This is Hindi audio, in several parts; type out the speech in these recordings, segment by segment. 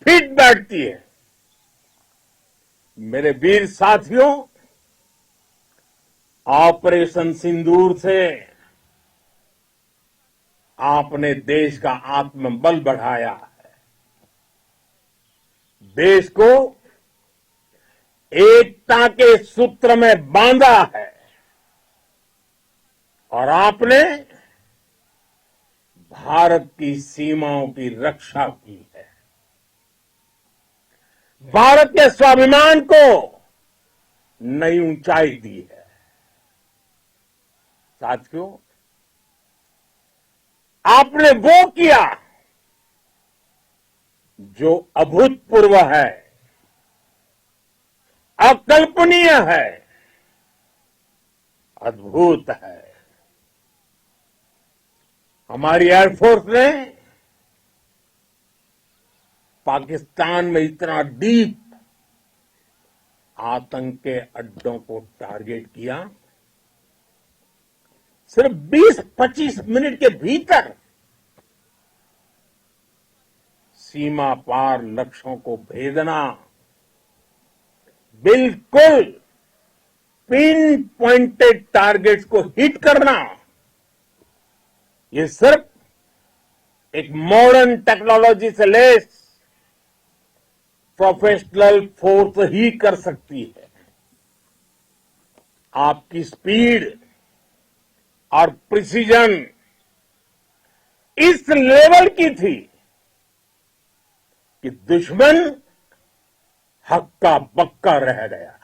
फिट बैठती है। मेरे वीर साथियों, ऑपरेशन सिंदूर से आपने देश का आत्मबल बढ़ाया है, देश को एकता के सूत्र में बांधा है और आपने भारत की सीमाओं की रक्षा की है। भारत के स्वाभिमान को नई ऊंचाई दी है। साथियों, आपने वो किया जो अभूतपूर्व है, अकल्पनीय है, अद्भुत है। हमारी एयरफोर्स ने पाकिस्तान में इतना डीप आतंक के अड्डों को टारगेट किया, सिर्फ 20-25 मिनट के भीतर सीमा पार लक्ष्यों को भेदना, बिल्कुल पिन पॉइंटेड टारगेट्स को हिट करना, ये सिर्फ एक मॉडर्न टेक्नोलॉजी से लेस प्रोफेशनल फोर्स ही कर सकती है। आपकी स्पीड और प्रिसीजन इस लेवल की थी कि दुश्मन हक्का बक्का रह गया।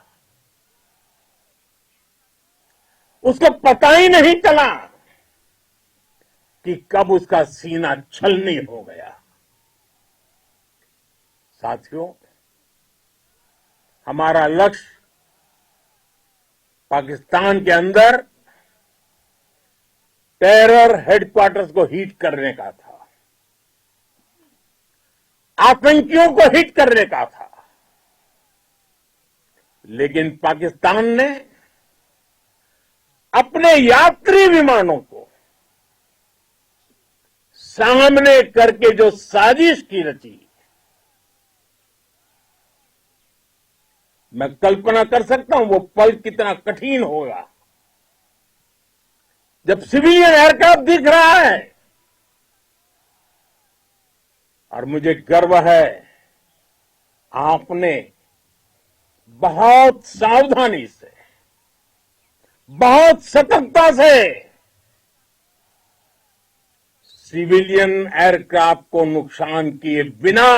उसको पता ही नहीं चला कि कब उसका सीना छलनी हो गया। साथियों, हमारा लक्ष्य पाकिस्तान के अंदर टेरर हेडक्वार्टर्स को हिट करने का था, आतंकियों को हिट करने का था, लेकिन पाकिस्तान ने अपने यात्री विमानों को सामने करके जो साजिश की रची, मैं कल्पना कर सकता हूं वो पल कितना कठिन होगा जब सिविलियन एयरक्राफ्ट दिख रहा है। और मुझे गर्व है, आपने बहुत सावधानी से, बहुत सतर्कता से सिविलियन एयरक्राफ्ट को नुकसान किए बिना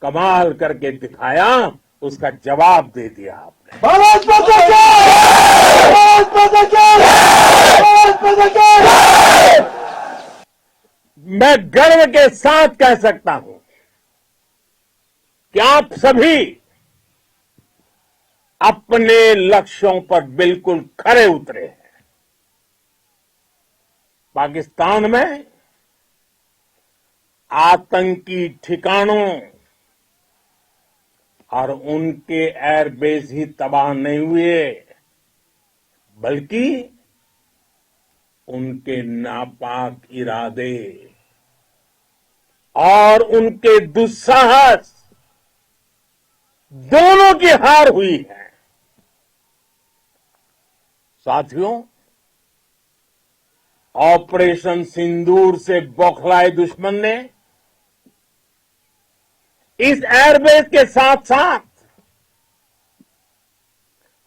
कमाल करके दिखाया, उसका जवाब दे दिया आपने। भारत माता की जय! भारत माता की जय! भारत माता की जय! मैं गर्व के साथ कह सकता हूं कि आप सभी अपने लक्ष्यों पर बिल्कुल खरे उतरे हैं। पाकिस्तान में आतंकी ठिकानों और उनके एयरबेस ही तबाह नहीं हुए, बल्कि उनके नापाक इरादे और उनके दुस्साहस दोनों की हार हुई है। साथियों, ऑपरेशन सिंदूर से बौखलाए दुश्मन ने इस एयरबेस के साथ साथ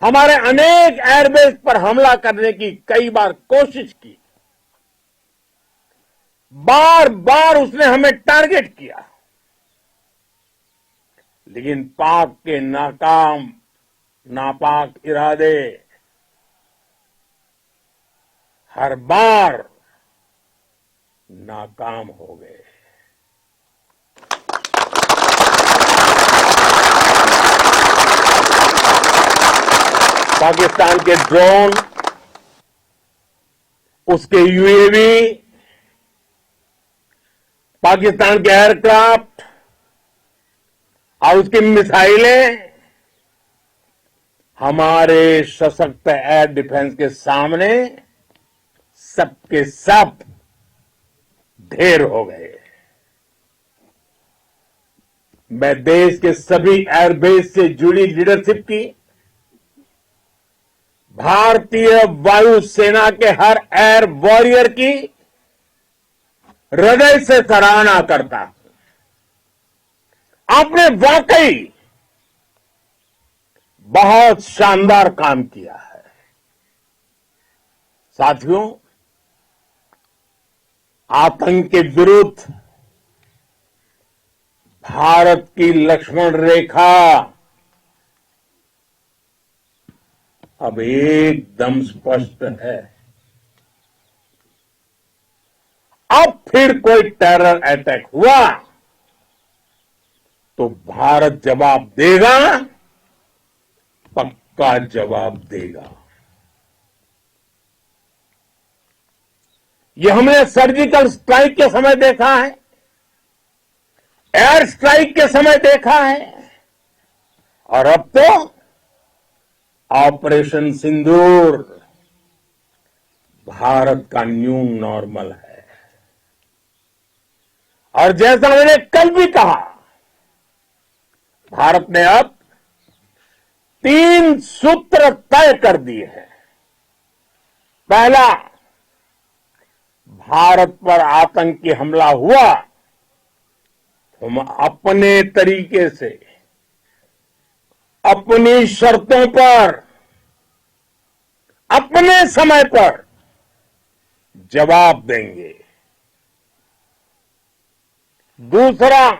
हमारे अनेक एयरबेस पर हमला करने की कई बार कोशिश की। बार बार उसने हमें टारगेट किया, लेकिन पाक के नापाक इरादे हर बार नाकाम हो गए। पाकिस्तान के ड्रोन, उसके यूएवी, पाकिस्तान के एयरक्राफ्ट और उसकी मिसाइलें हमारे सशक्त एयर डिफेंस के सामने सबके सब ढेर हो गए। मैं देश के सभी एयरबेस से जुड़ी लीडरशिप की, भारतीय वायुसेना के हर एयर वॉरियर की हृदय से सराहना करता हूं। आपने वाकई बहुत शानदार काम किया है। साथियों, आतंक के विरुद्ध भारत की लक्ष्मण रेखा अब एकदम स्पष्ट है। अब फिर कोई टेरर अटैक हुआ तो भारत जवाब देगा, पक्का जवाब देगा। ये हमने सर्जिकल स्ट्राइक के समय देखा है, एयर स्ट्राइक के समय देखा है, और अब तो ऑपरेशन सिंदूर भारत का न्यू नॉर्मल है। और जैसा मैंने कल भी कहा, भारत ने अब 3 सूत्र तय कर दिए हैं। पहला, भारत पर आतंकी हमला हुआ, हम अपने तरीके से, अपनी शर्तों पर, अपने समय पर जवाब देंगे। दूसरा,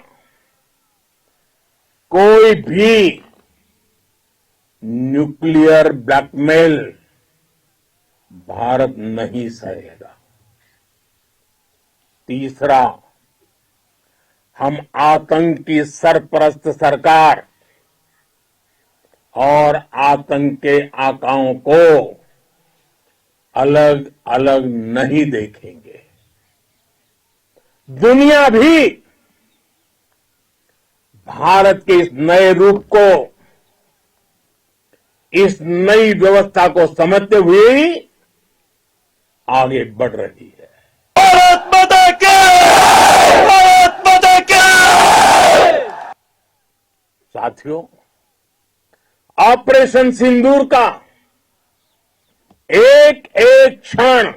कोई भी न्यूक्लियर ब्लैकमेल भारत नहीं सहेगा। तीसरा, हम आतंक की सरपरस्त सरकार और आतंक के आकाओं को अलग अलग नहीं देखेंगे। दुनिया भी भारत के इस नए रूप को, इस नई व्यवस्था को समझते हुए ही आगे बढ़ रही है। भारत माता की! भारत माता की! साथियों, ऑपरेशन सिंदूर का एक एक क्षण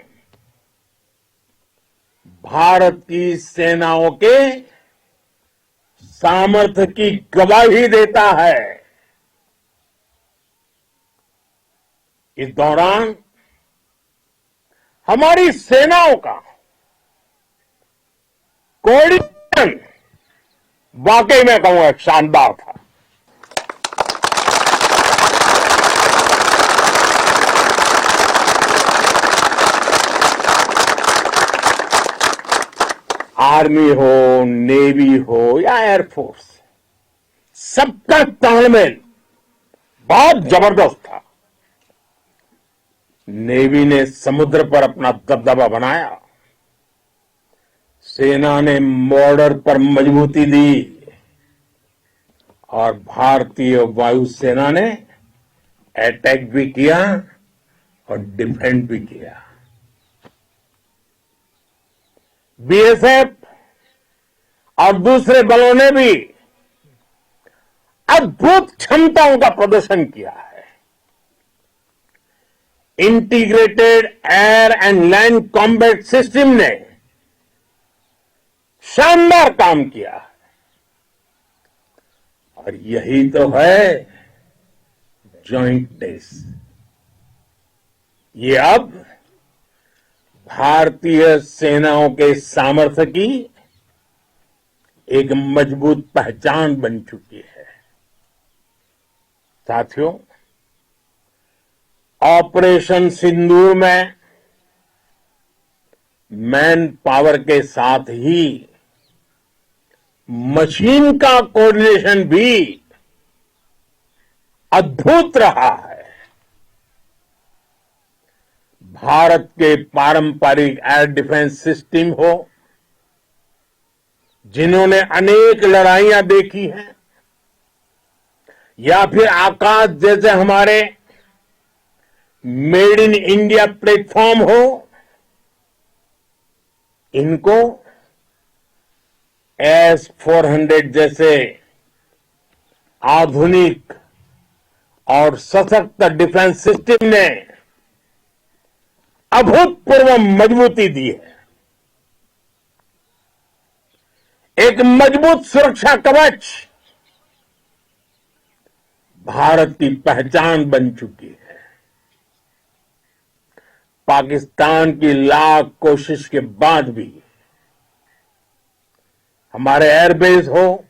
भारत की सेनाओं के सामर्थ्य की गवाही देता है। इस दौरान हमारी सेनाओं का कोऑर्डिनेशन वाकई में कहूंगा शानदार था। आर्मी हो, नेवी हो या एयरफोर्स, सबका तालमेल बहुत जबरदस्त था। नेवी ने समुद्र पर अपना दबदबा बनाया, सेना ने बॉर्डर पर मजबूती दी और भारतीय वायुसेना ने अटैक भी किया और डिफेंड भी किया। बीएसएफ और दूसरे बलों ने भी अद्भुत क्षमताओं का प्रदर्शन किया है। Integrated air and land combat system ने शानदार काम किया है। और यही तो है जॉइंटनेस। ये अब भारतीय सेनाओं के सामर्थ्य की एक मजबूत पहचान बन चुकी है। साथियों, ऑपरेशन सिंदूर में मैन पावर के साथ ही मशीन का कोऑर्डिनेशन भी अद्भुत रहा है। भारत के पारंपरिक एयर डिफेंस सिस्टम हो, जिन्होंने अनेक लड़ाइयां देखी हैं, या फिर आकाश जैसे हमारे मेड इन इंडिया प्लेटफॉर्म हो, इनको S-400 जैसे आधुनिक और सशक्त डिफेंस सिस्टम ने अभूतपूर्व मजबूती दी है। एक मजबूत सुरक्षा कवच भारत की पहचान बन चुकी है। पाकिस्तान की लाख कोशिश के बाद भी हमारे एयरबेस हो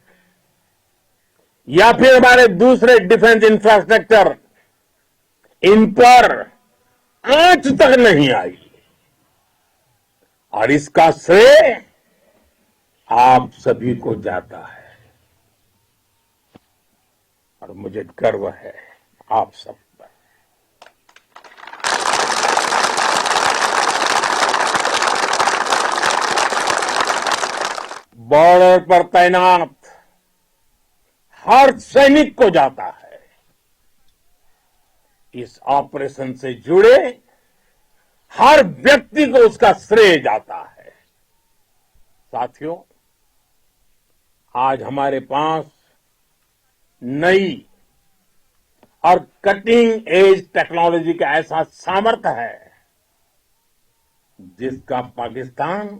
या फिर हमारे दूसरे डिफेंस इंफ्रास्ट्रक्चर, इन पर आंच तक नहीं आई और इसका श्रेय आप सभी को जाता है और मुझे गर्व है आप सब पर। बॉर्डर पर तैनात हर सैनिक को जाता है। इस ऑपरेशन से जुड़े हर व्यक्ति को उसका श्रेय जाता है। साथियों, आज हमारे पास नई और कटिंग एज टेक्नोलॉजी का ऐसा सामर्थ्य है जिसका पाकिस्तान